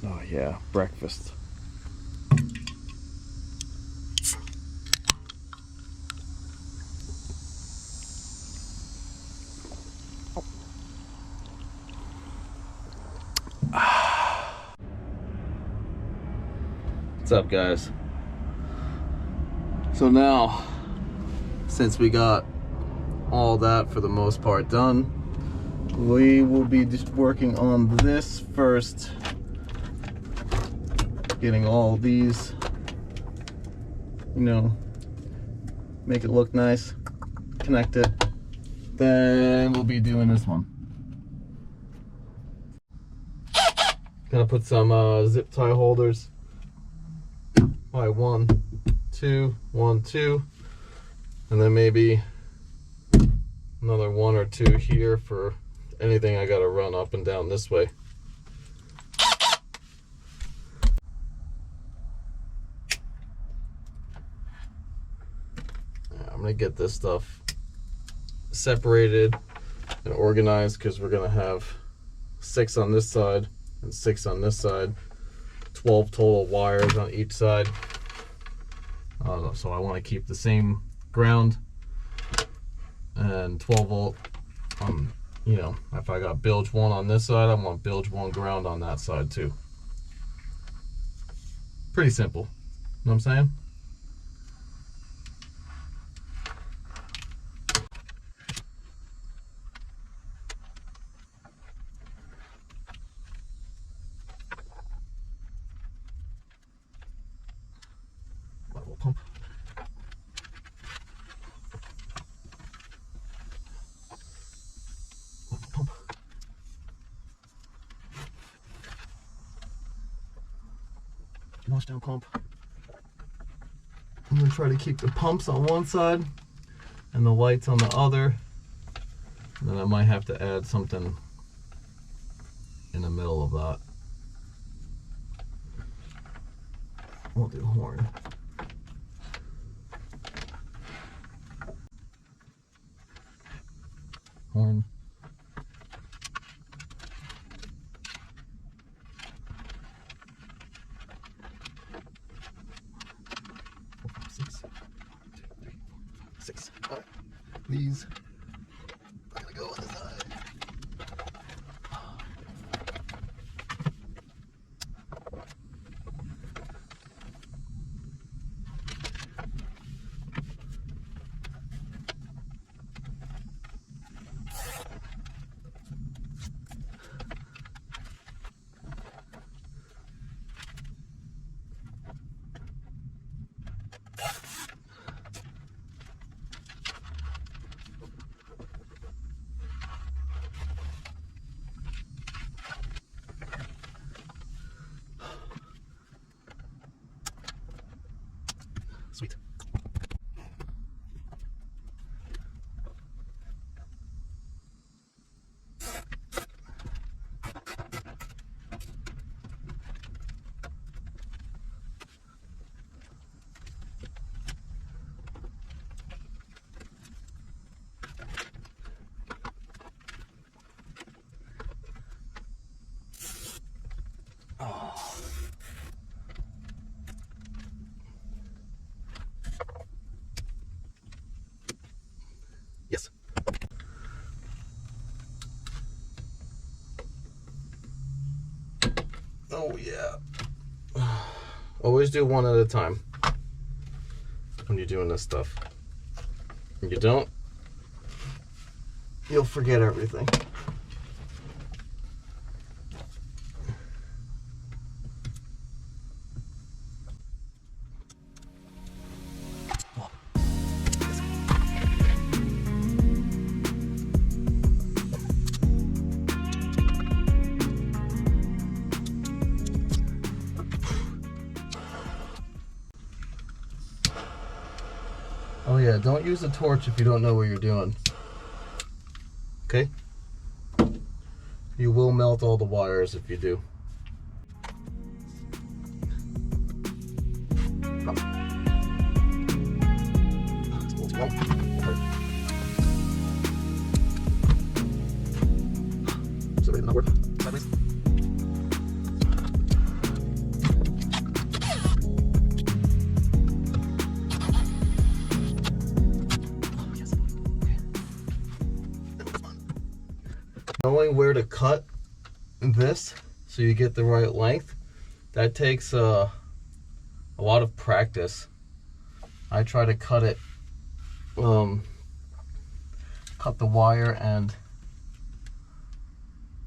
Oh yeah, breakfast. What's up, guys? So now, since we got all that for the most part done, we will be just working on this first, getting all these, you know, make it look nice, connect it. Then we'll be doing this one. Gonna put some zip tie holders. By 1, 2, 1, 2, and then maybe another 1 or 2 here for anything I gotta run up and down this way. I'm gonna get this stuff separated and organized because we're gonna have 6 on this side and 6 on this side. 12 total wires on each side. So I want to keep the same ground and 12 volt. You know, if I got bilge 1 on this side, I want bilge 1 ground on that side too. Pretty simple. You know what I'm saying? Pump. Pump. Wash down pump. I'm gonna try to keep the pumps on one side and the lights on the other. And then I might have to add something in the middle of that. We'll do horn. Horn. Six. All right. These are gonna go on the side. Sweet. Yes. Oh yeah. Always do one at a time when you're doing this stuff. If you don't, you'll forget everything. Oh yeah, don't use a torch if you don't know what you're doing. Okay? You will melt all the wires if you do. Not worth. Sideways. knowing where to cut this so you get the right length, that takes a lot of practice. I try to cut it, cut the wire and,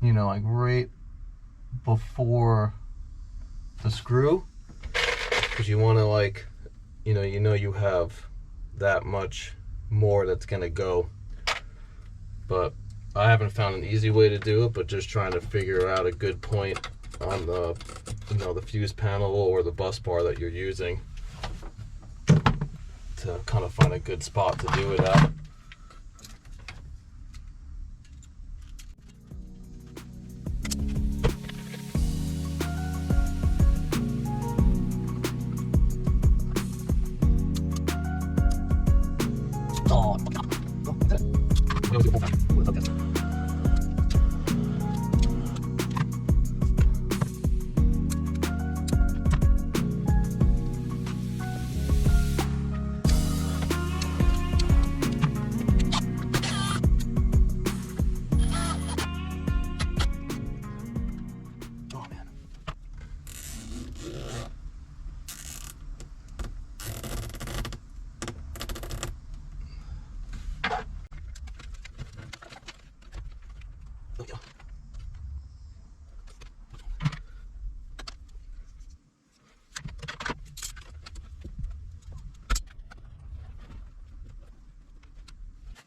you know, like right before the screw, because you want to, like, you know you have that much more that's gonna go. But I haven't found an easy way to do it, but just trying to figure out a good point on the, you know, the fuse panel or the bus bar that you're using to kind of find a good spot to do it at.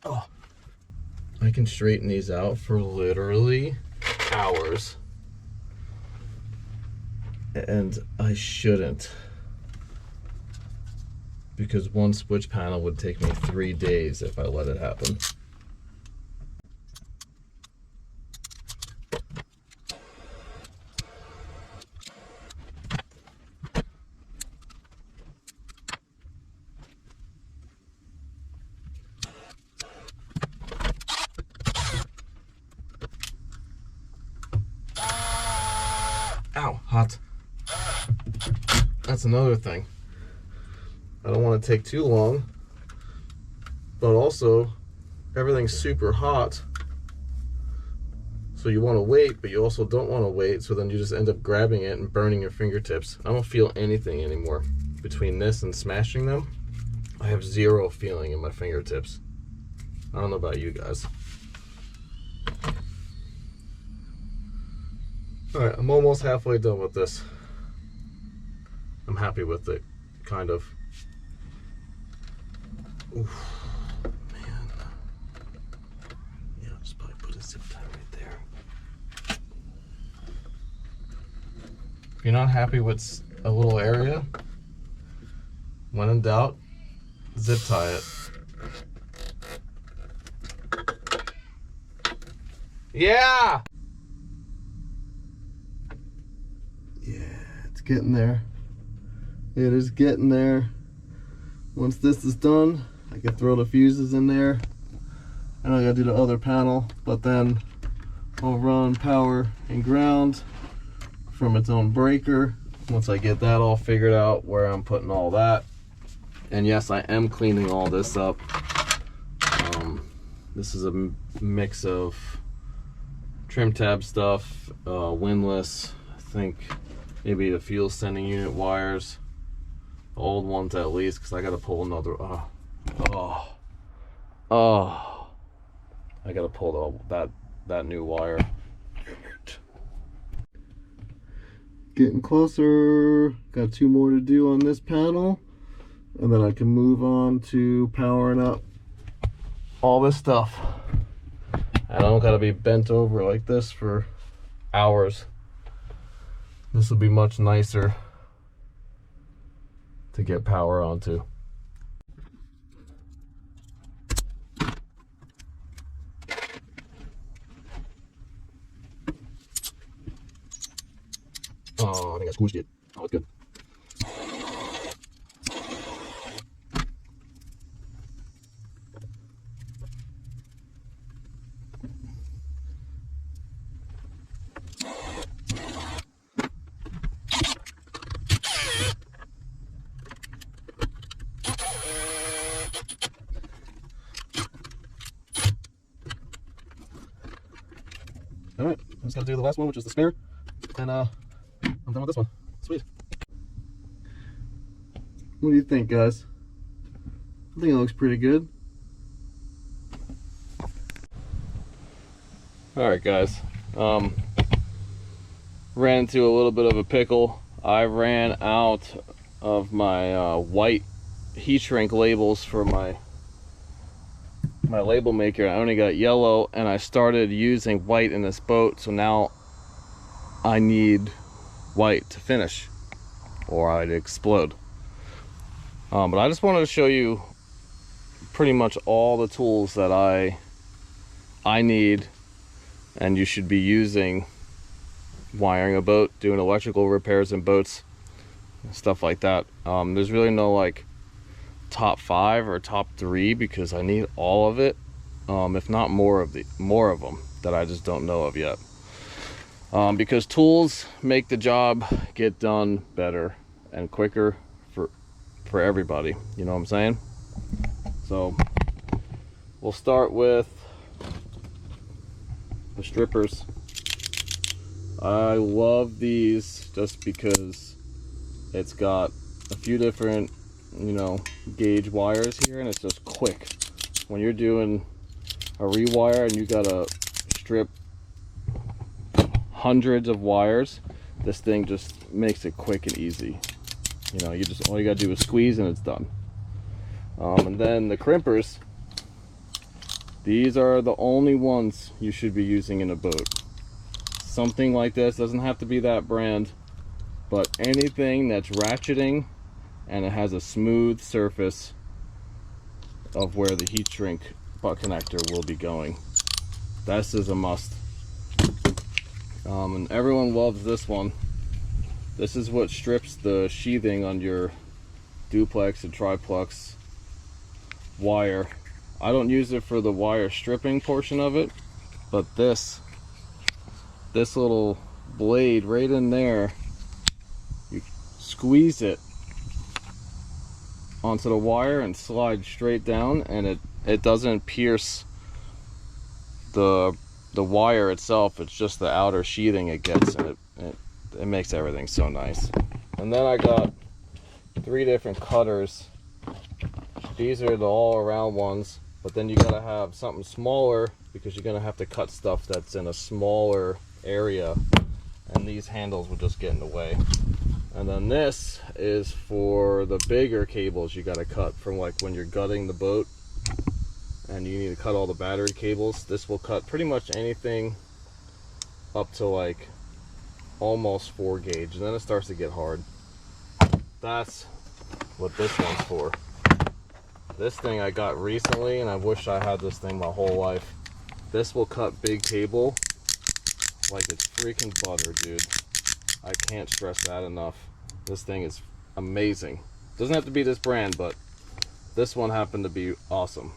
Oh, I can straighten these out for literally hours, and I shouldn't, because one switch panel would take me 3 days if I let it happen. Ow, hot. That's another thing. I don't want to take too long, but also everything's super hot. So you want to wait, but you also don't want to wait, so then you just end up grabbing it and burning your fingertips. I don't feel anything anymore. Between this and smashing them, I have zero feeling in my fingertips. I don't know about you guys. Alright, I'm almost halfway done with this. I'm happy with it, kind of. Oof, man. Yeah, I'll just probably put a zip tie right there. If you're not happy with a little area, when in doubt, zip tie it. Yeah! Yeah, it's getting there. It is getting there. Once this is done, I can throw the fuses in there. I know I gotta do the other panel, but then I'll run power and ground from its own breaker. Once I get that all figured out, where I'm putting all that. And yes, I am cleaning all this up. This is a mix of trim tab stuff, windlass, I think maybe the fuel sending unit wires, the old ones at least, because I gotta pull another. I gotta pull that new wire. Getting closer. Got 2 more to do on this panel, and then I can move on to powering up all this stuff. I don't gotta be bent over like this for hours. This will be much nicer to get power onto. Oh, I think I squished it. Oh, it's good. All right, I just gotta do the last one, which is the spare, and I'm done with this one. Sweet. What do you think, guys? I think it looks pretty good. All right, guys. Ran into a little bit of a pickle. I ran out of my white heat shrink labels for my label maker. I only got yellow, and I started using white in this boat, so now I need white to finish or I'd explode. But I just wanted to show you pretty much all the tools that I need and you should be using wiring a boat, doing electrical repairs in boats, stuff like that. There's really no like top 5 or top 3 because I need all of it, if not more of them that I just don't know of yet. Because tools make the job get done better and quicker for everybody, you know what I'm saying? So we'll start with the strippers. I love these just because it's got a few different, you know, gauge wires here, and it's just quick. When you're doing a rewire and you gotta strip hundreds of wires, this thing just makes it quick and easy. You know, all you gotta do is squeeze and it's done. And then the crimpers, these are the only ones you should be using in a boat. Something like this, doesn't have to be that brand, but anything that's ratcheting and it has a smooth surface of where the heat shrink butt connector will be going, this is a must. And everyone loves this one. This is what strips the sheathing on your duplex and triplex wire. I don't use it for the wire stripping portion of it, but this little blade right in there, you squeeze it onto the wire and slide straight down, and it doesn't pierce the wire itself. It's just the outer sheathing it gets, and it makes everything so nice. And then I got 3 different cutters. These are the all-around ones, but then you gotta have something smaller because you're gonna have to cut stuff that's in a smaller area, and these handles will just get in the way. And then this is for the bigger cables you gotta cut, from like when you're gutting the boat and you need to cut all the battery cables. This will cut pretty much anything up to like almost 4 gauge, and then it starts to get hard. That's what this one's for. This thing I got recently, and I wish I had this thing my whole life. This will cut big cable like it's freaking butter, dude. I can't stress that enough. This thing is amazing. Doesn't have to be this brand, but this one happened to be awesome.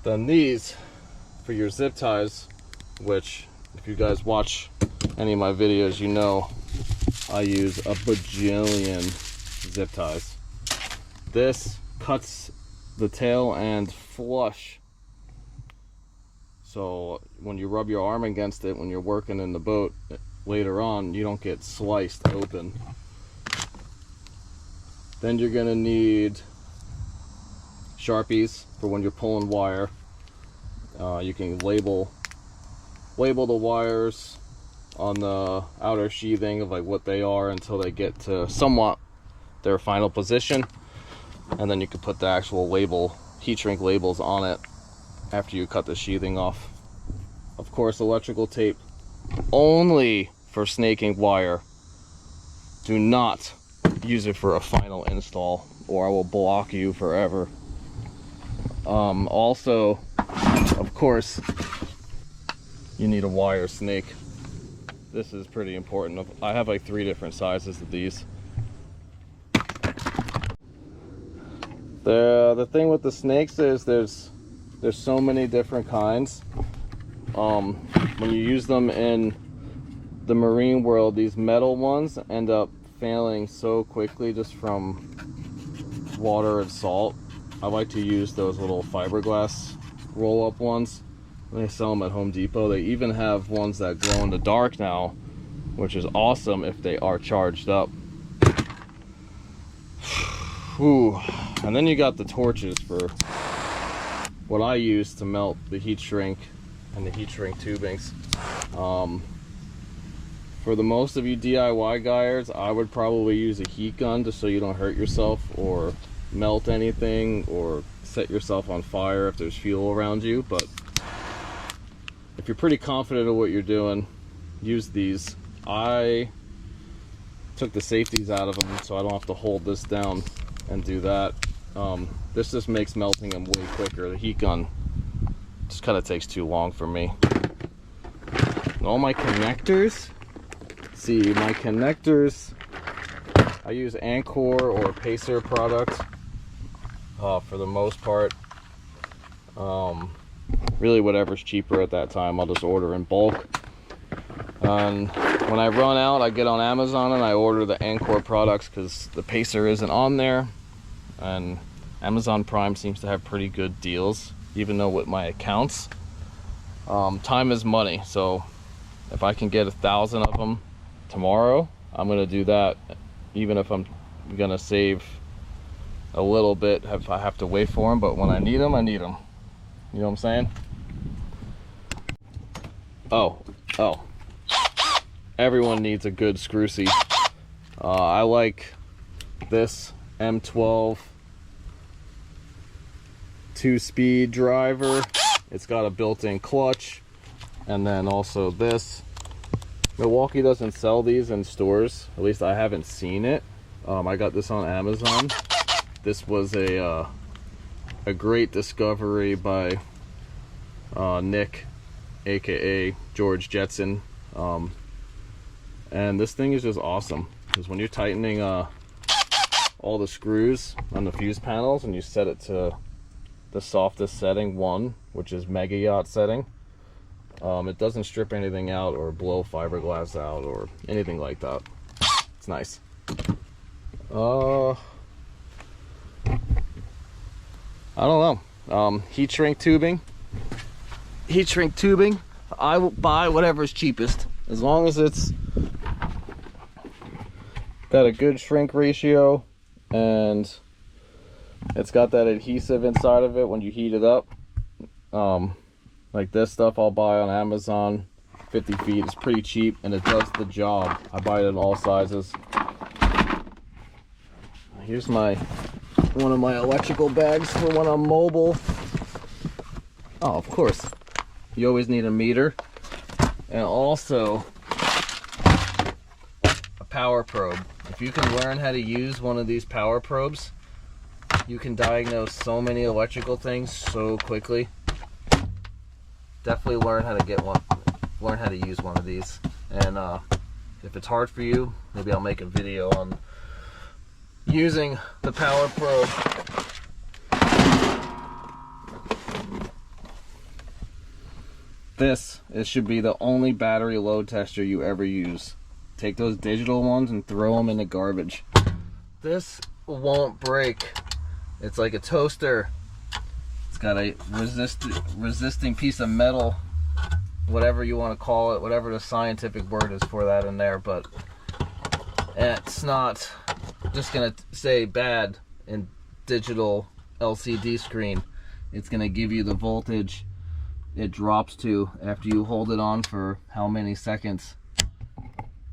Then these for your zip ties, which if you guys watch any of my videos, you know I use a bajillion zip ties. This cuts the tail and flush, so when you rub your arm against it when you're working in the boat later on, you don't get sliced open. Then you're gonna need Sharpies for when you're pulling wire. You can label the wires on the outer sheathing of like what they are until they get to somewhat their final position, and then you can put the actual label, heat shrink labels on it after you cut the sheathing off. Of course, electrical tape only for snaking wire. Do not use it for a final install or I will block you forever. Also, of course, you need a wire snake. This is pretty important. I have like 3 different sizes of these. The thing with the snakes is there's so many different kinds. When you use them in the marine world, these metal ones end up failing so quickly just from water and salt. I like to use those little fiberglass roll-up ones. They sell them at Home Depot. They even have ones that glow in the dark now, which is awesome if they are charged up. Whew. And then you got the torches for what I use to melt the heat shrink and the heat shrink tubings. For the most of you DIY guys, I would probably use a heat gun just so you don't hurt yourself or melt anything or set yourself on fire if there's fuel around you. But if you're pretty confident of what you're doing, use these. I took the safeties out of them so I don't have to hold this down and do that. This just makes melting them way quicker. The heat gun just kind of takes too long for me. And all my connectors, see, my connectors, I use Anchor or Pacer products for the most part. Really whatever's cheaper at that time, I'll just order in bulk. And when I run out, I get on Amazon and I order the Anchor products because the Pacer isn't on there. And Amazon Prime seems to have pretty good deals, even though with my accounts, time is money. So if I can get 1,000 of them tomorrow, I'm gonna do that, even if I'm gonna save a little bit if I have to wait for them. But when I need them, I need them. You know what I'm saying? Oh, everyone needs a good screw-see. I like this M12 2-speed driver. It's got a built-in clutch, and then also this. Milwaukee doesn't sell these in stores, at least I haven't seen it. I got this on Amazon. This was a great discovery by Nick, aka George Jetson, and this thing is just awesome because when you're tightening all the screws on the fuse panels and you set it to the softest setting, 1, which is mega yacht setting, it doesn't strip anything out or blow fiberglass out or anything like that. It's nice. I don't know. Heat shrink tubing. I will buy whatever's cheapest as long as it's got a good shrink ratio and it's got that adhesive inside of it when you heat it up. Like this stuff I'll buy on Amazon, 50 feet. It's pretty cheap and it does the job. I buy it in all sizes. Here's one of my electrical bags for when I'm mobile. Oh, of course. You always need a meter. And also a power probe. If you can learn how to use one of these power probes, you can diagnose so many electrical things so quickly. Definitely learn how to get one. Learn how to use one of these. And if it's hard for you, maybe I'll make a video on using the power probe. This should be the only battery load tester you ever use. Take those digital ones and throw them in the garbage. This won't break. It's like a toaster. It's got a resisting piece of metal, whatever you want to call it, whatever the scientific word is for that in there, but it's not just gonna say bad in digital LCD screen. It's gonna give you the voltage it drops to after you hold it on for how many seconds.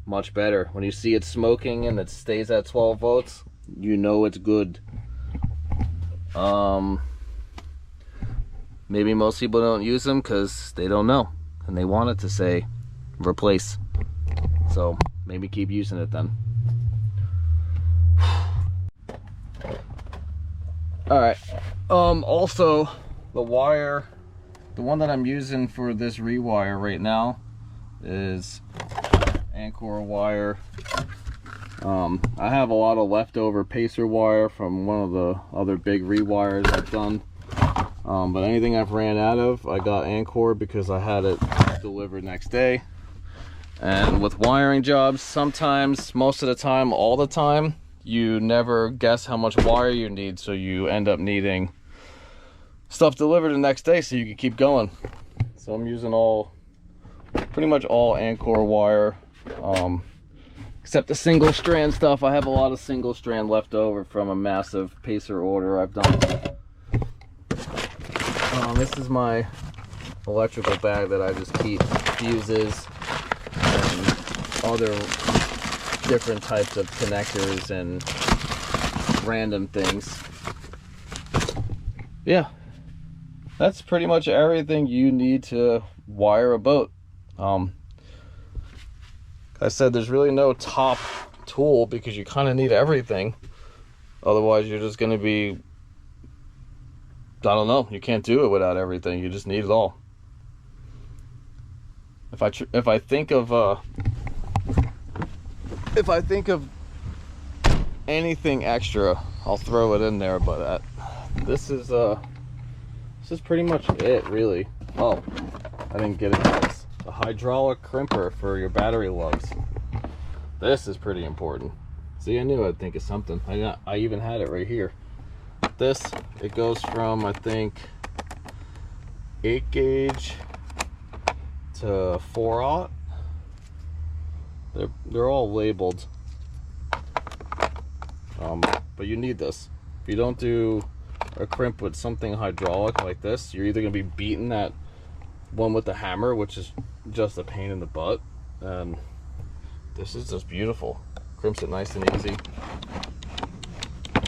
Much better. When you see it smoking and it stays at 12 volts, you know it's good. Maybe most people don't use them because they don't know and they want it to say replace. So maybe keep using it then. Alright, also the wire, the one that I'm using for this rewire right now is Anchor wire. I have a lot of leftover Pacer wire from one of the other big rewires I've done, but anything I've ran out of, I got Anchor because I had it delivered next day. And with wiring jobs, sometimes, most of the time, all the time, you never guess how much wire you need, so you end up needing stuff delivered the next day so you can keep going. So I'm using pretty much all Anchor wire, except the single strand stuff. I have a lot of single strand left over from a massive Pacer order I've done. This is my electrical bag that I just keep fuses and other different types of connectors and random things. Yeah, that's pretty much everything you need to wire a boat. I said there's really no top tool because you kind of need everything. Otherwise you're just going to be, I don't know, you can't do it without everything. You just need it all. If I think of anything extra, I'll throw it in there. But this is pretty much it, really. Oh, I didn't get it, guys. A hydraulic crimper for your battery lugs. This is pretty important. See, I knew I'd think of something. I even had it right here. This, it goes from, I think, 8 gauge to 4/0. They're all labeled. But you need this. If you don't do a crimp with something hydraulic like this, you're either going to be beating that one with the hammer, which is just a pain in the butt, and this is just beautiful. Crimps it nice and easy.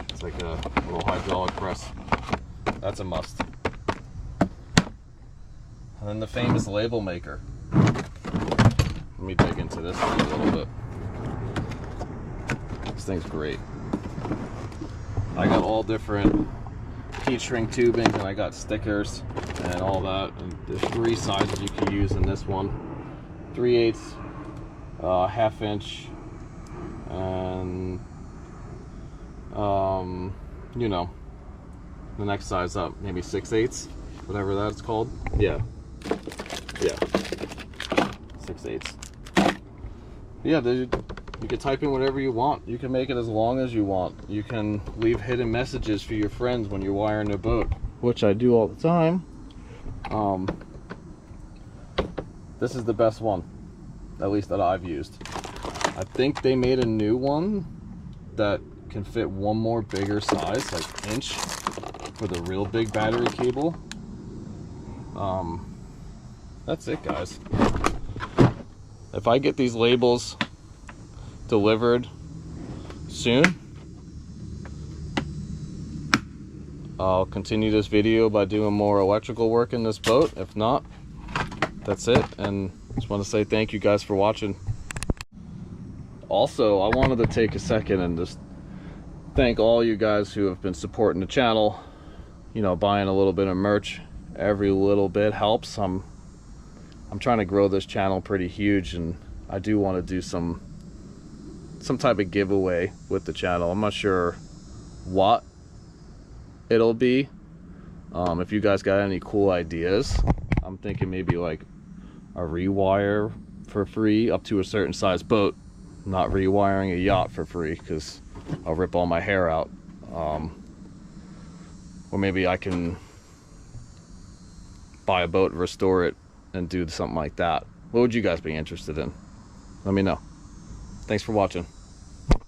It's like a little hydraulic press. That's a must. And then the famous label maker. Let me dig into this thing a little bit. This thing's great. I got all different heat shrink tubing, and I got stickers and all that. And there's 3 sizes you can use in this one: 3/8, 1/2 inch, and you know, the next size up, maybe 6/8, whatever that's called. Yeah, 6/8. Yeah, you can type in whatever you want. You can make it as long as you want. You can leave hidden messages for your friends when you're wiring a boat, which I do all the time. This is the best one, at least that I've used. I think they made a new one that can fit one more bigger size, like inch, for the real big battery cable. That's it, guys. If I get these labels delivered soon, I'll continue this video by doing more electrical work in this boat. If not, that's it. And just want to say thank you guys for watching. Also, I wanted to take a second and just thank all you guys who have been supporting the channel, you know, buying a little bit of merch. Every little bit helps. I'm trying to grow this channel pretty huge, and I do want to do some type of giveaway with the channel. I'm not sure what it'll be. If you guys got any cool ideas, I'm thinking maybe like a rewire for free up to a certain size boat. Not rewiring a yacht for free, because I'll rip all my hair out. Or maybe I can buy a boat, restore it, and do something like that. What would you guys be interested in? Let me know. Thanks for watching.